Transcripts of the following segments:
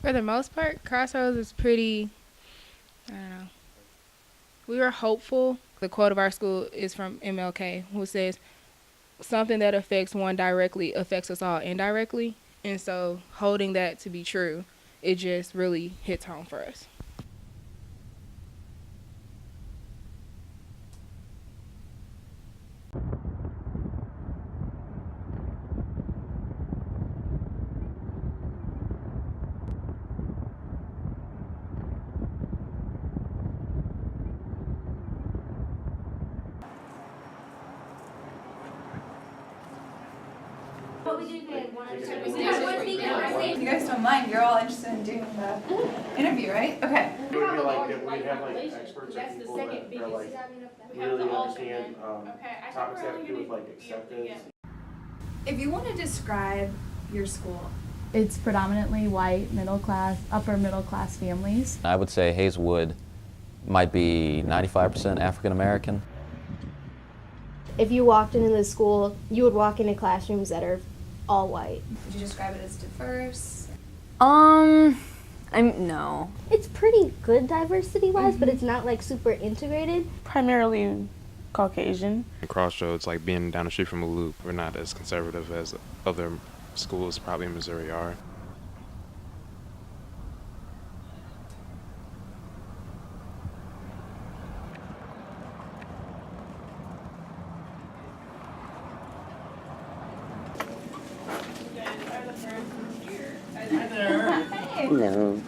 For the most part, Crossroads is pretty, I don't know. We were hopeful. The quote of our school is from MLK, who says, something that affects one directly affects us all indirectly. And so holding that to be true, it just really hits home for us. You guys don't mind, you're all interested in doing the interview, right? Okay. It would be like if we have like experts or people that are like really understand topics that have to do with like acceptance. If you want to describe your school, It's predominantly white, middle class, upper middle class families. I would say Hazelwood might be 95% African American. If you walked into the school, you would walk into classrooms that are all white. would you describe it as diverse? No. It's pretty good diversity-wise, but it's not like super integrated. Primarily Caucasian. Crossroads, like being down the street from a loop, we're not as conservative as other schools probably in Missouri are. No.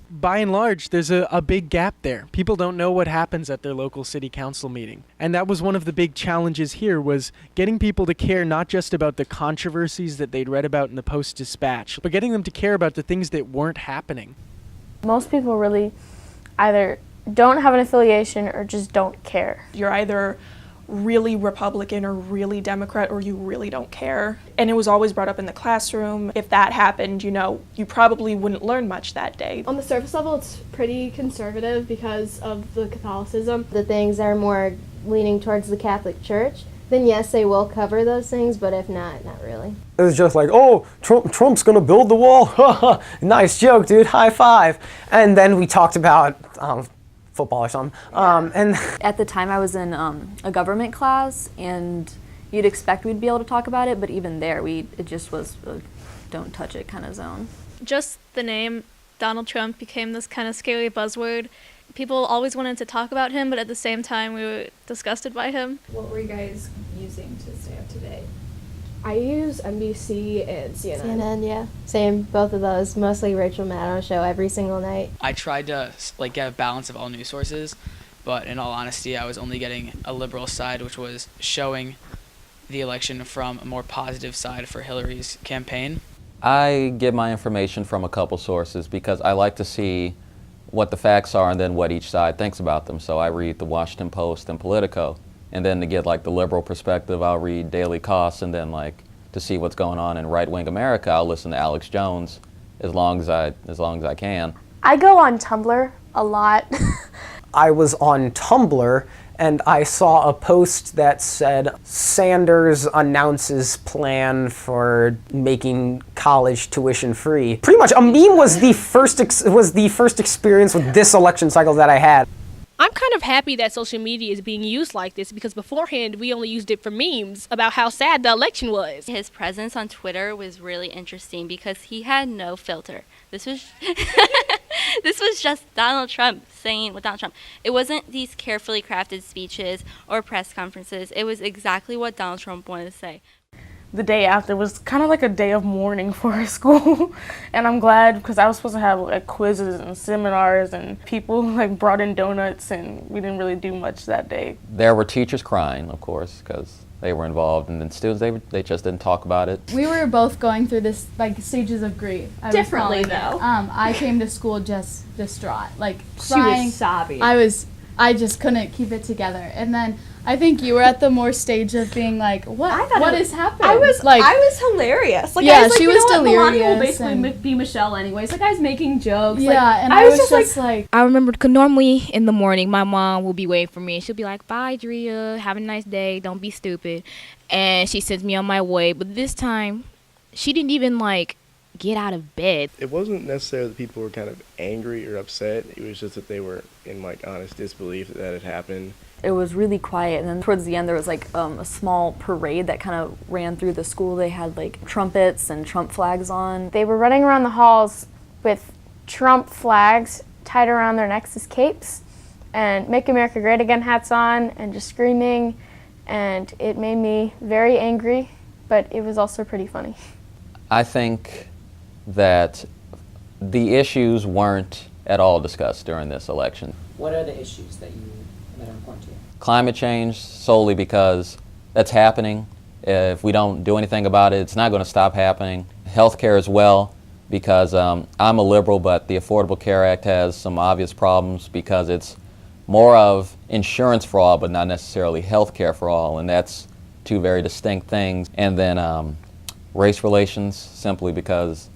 By and large, there's a big gap there. People don't know what happens at their local city council meeting. And that was one of the big challenges here, was getting people to care not just about the controversies that they'd read about in the Post-Dispatch, but getting them to care about the things that weren't happening. Most people really either don't have an affiliation or just don't care. You're either really Republican or really Democrat, or you really don't care. And it was always brought up in the classroom. If that happened, you probably wouldn't learn much that day. On the surface level, it's pretty conservative because of the Catholicism. The things that are more leaning towards the Catholic Church, then yes, they will cover those things, but if not, not really. It was just like, oh, Trump's gonna build the wall. Nice joke, dude. High five. And then we talked about football or something. And At the time I was in a government class, and you'd expect we'd be able to talk about it, but even there, it just was a don't touch it kind of zone. Just the name Donald Trump became this kind of scary buzzword. People always wanted to talk about him, but at the same time we were disgusted by him. What were you guys using to stay up to date? I use NBC and CNN. CNN, yeah. Same, both of those. Mostly Rachel Maddow show every single night. I tried to get a balance of all news sources, but in all honesty, I was only getting a liberal side, which was showing the election from a more positive side for Hillary's campaign. I get my information from a couple sources because I like to see what the facts are and then what each side thinks about them. So I read the Washington Post and Politico. And then to get like the liberal perspective, I'll read Daily Kos, and then like to see what's going on in right-wing America, I'll listen to Alex Jones as long as I can. I go on Tumblr a lot. I was on Tumblr and I saw a post that said Sanders announces plan for making college tuition free. Pretty much a meme was the first experience with this election cycle that I had. I'm kind of happy that social media is being used like this, because beforehand we only used it for memes about how sad the election was. His presence on Twitter was really interesting because he had no filter. This was this was just Donald Trump saying what Donald Trump. It wasn't these carefully crafted speeches or press conferences. It was exactly what Donald Trump wanted to say. The day after was kind of like a day of mourning for our school, and I'm glad because I was supposed to have like quizzes and seminars, and people like brought in donuts, and we didn't really do much that day. There were teachers crying, of course, because they were involved, and then students, they just didn't talk about it. We were both going through this like stages of grief. Differently though. I came to school just distraught, like She crying. was sobbing. I just couldn't keep it together, and then I think you were at the more stage of being like, what is happening? I was hilarious. Like, yeah, I was like, she you was know what? delirious. Melania will basically be Michelle anyways. Like, I was making jokes. Yeah, like, and I was just like, I remember normally in the morning, my mom will be waiting for me. She'll be like, bye, Drea, have a nice day, don't be stupid. And she sends me on my way. But this time, she didn't even like get out of bed. It wasn't necessarily that people were kind of angry or upset. It was just that they were in like honest disbelief that had happened. It was really quiet, and then towards the end there was like a small parade that kind of ran through the school. They had like trumpets and Trump flags on. They were running around the halls with Trump flags tied around their necks as capes and Make America Great Again hats on and just screaming, and it made me very angry, but it was also pretty funny. I think that the issues weren't at all discussed during this election. What are the issues that are important to you? Climate change, solely because that's happening. If we don't do anything about it, it's not going to stop happening. Healthcare as well, because I'm a liberal, but the Affordable Care Act has some obvious problems because it's more of insurance for all, but not necessarily healthcare for all, and that's two very distinct things. And then race relations, simply because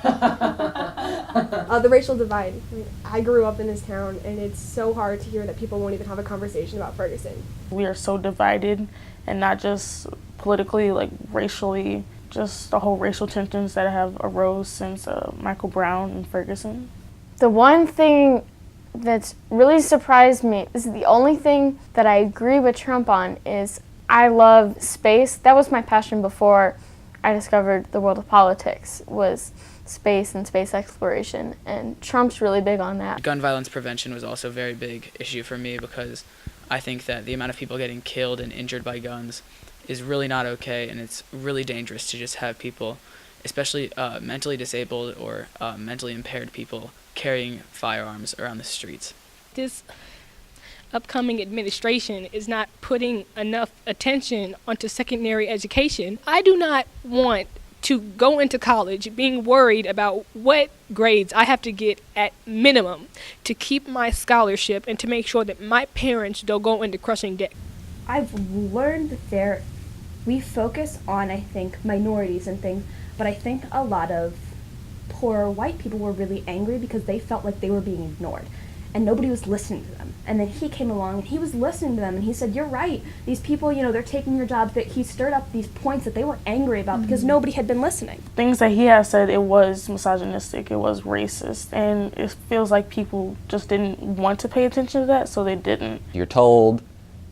the racial divide. I mean, I grew up in this town, and it's so hard to hear that people won't even have a conversation about Ferguson. We are so divided, and not just politically, like racially, just the whole racial tensions that have arose since Michael Brown and Ferguson. The one thing that's really surprised me, this is the only thing that I agree with Trump on, is I love space. That was my passion before I discovered the world of politics, was space and space exploration, and Trump's really big on that. Gun violence prevention was also a very big issue for me because I think that the amount of people getting killed and injured by guns is really not okay, and it's really dangerous to just have people, especially mentally disabled or mentally impaired people, carrying firearms around the streets. This upcoming administration is not putting enough attention onto secondary education. I do not want to go into college being worried about what grades I have to get at minimum to keep my scholarship and to make sure that my parents don't go into crushing debt. I've learned that we focus on, I think, minorities and things, but I think a lot of poor white people were really angry because they felt like they were being ignored and nobody was listening to them. And then he came along and he was listening to them and he said, you're right, these people, they're taking your jobs. That he stirred up these points that they were angry about because nobody had been listening. Things that he has said, it was misogynistic, it was racist, and it feels like people just didn't want to pay attention to that, so they didn't. you're told,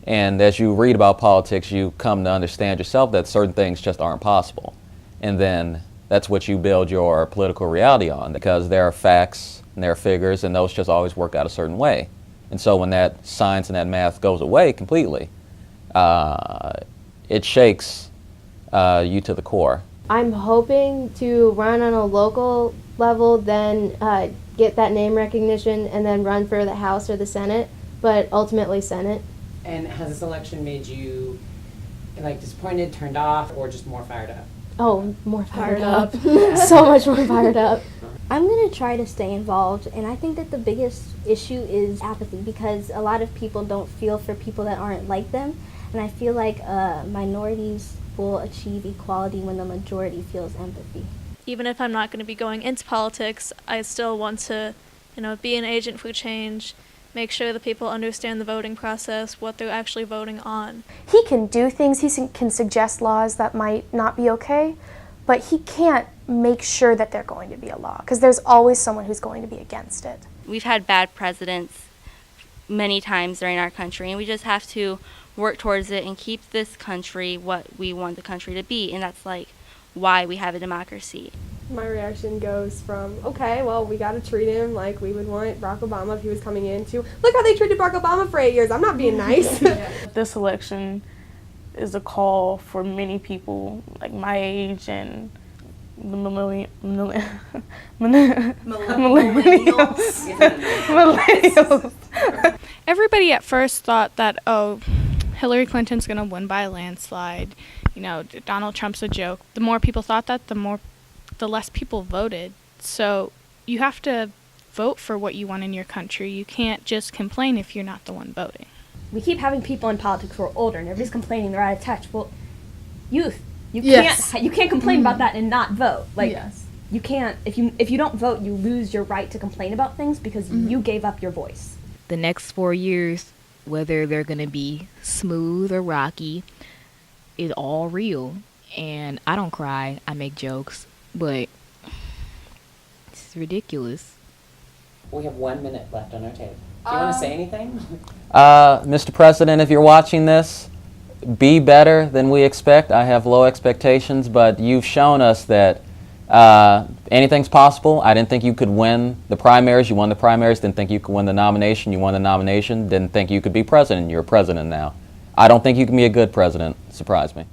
and as you read about politics, you come to understand yourself that certain things just aren't possible. And then that's what you build your political reality on, because there are facts and there are figures, and those just always work out a certain way. And so when that science and that math goes away completely, it shakes you to the core. I'm hoping to run on a local level, then get that name recognition, and then run for the House or the Senate, but ultimately Senate. And has this election made you disappointed, turned off, or just more fired up? Oh, more fired up. So much more fired up. I'm going to try to stay involved, and I think that the biggest issue is apathy, because a lot of people don't feel for people that aren't like them, and I feel like minorities will achieve equality when the majority feels empathy. Even if I'm not going to be going into politics, I still want to, be an agent for change, make sure that people understand the voting process, what they're actually voting on. He can do things, he can suggest laws that might not be okay, but he can't make sure that they're going to be a law, because there's always someone who's going to be against it. We've had bad presidents many times during our country, and we just have to work towards it and keep this country what we want the country to be, and that's why we have a democracy. My reaction goes from, okay, well, we got to treat him like we would want Barack Obama if he was coming in, to, look how they treated Barack Obama for 8 years, I'm not being nice. This election is a call for many people like my age and the millennials. Everybody at first thought that, Hillary Clinton's going to win by a landslide. Donald Trump's a joke. The more people thought that, the less people voted. So you have to vote for what you want in your country. You can't just complain if you're not the one voting. We keep having people in politics who are older, and everybody's complaining they're out of touch. Well, youth, you can't complain about that and not vote. You can't. If you don't vote, you lose your right to complain about things because you gave up your voice. The next 4 years, whether they're going to be smooth or rocky, is all real. and I don't cry. I make jokes, but it's ridiculous. We have 1 minute left on our tape. Do you want to say anything? Mr. President, if you're watching this, be better than we expect. I have low expectations, but you've shown us that anything's possible. I didn't think you could win the primaries. You won the primaries. Didn't think you could win the nomination. You won the nomination. Didn't think you could be president. You're president now. I don't think you can be a good president. Surprise me.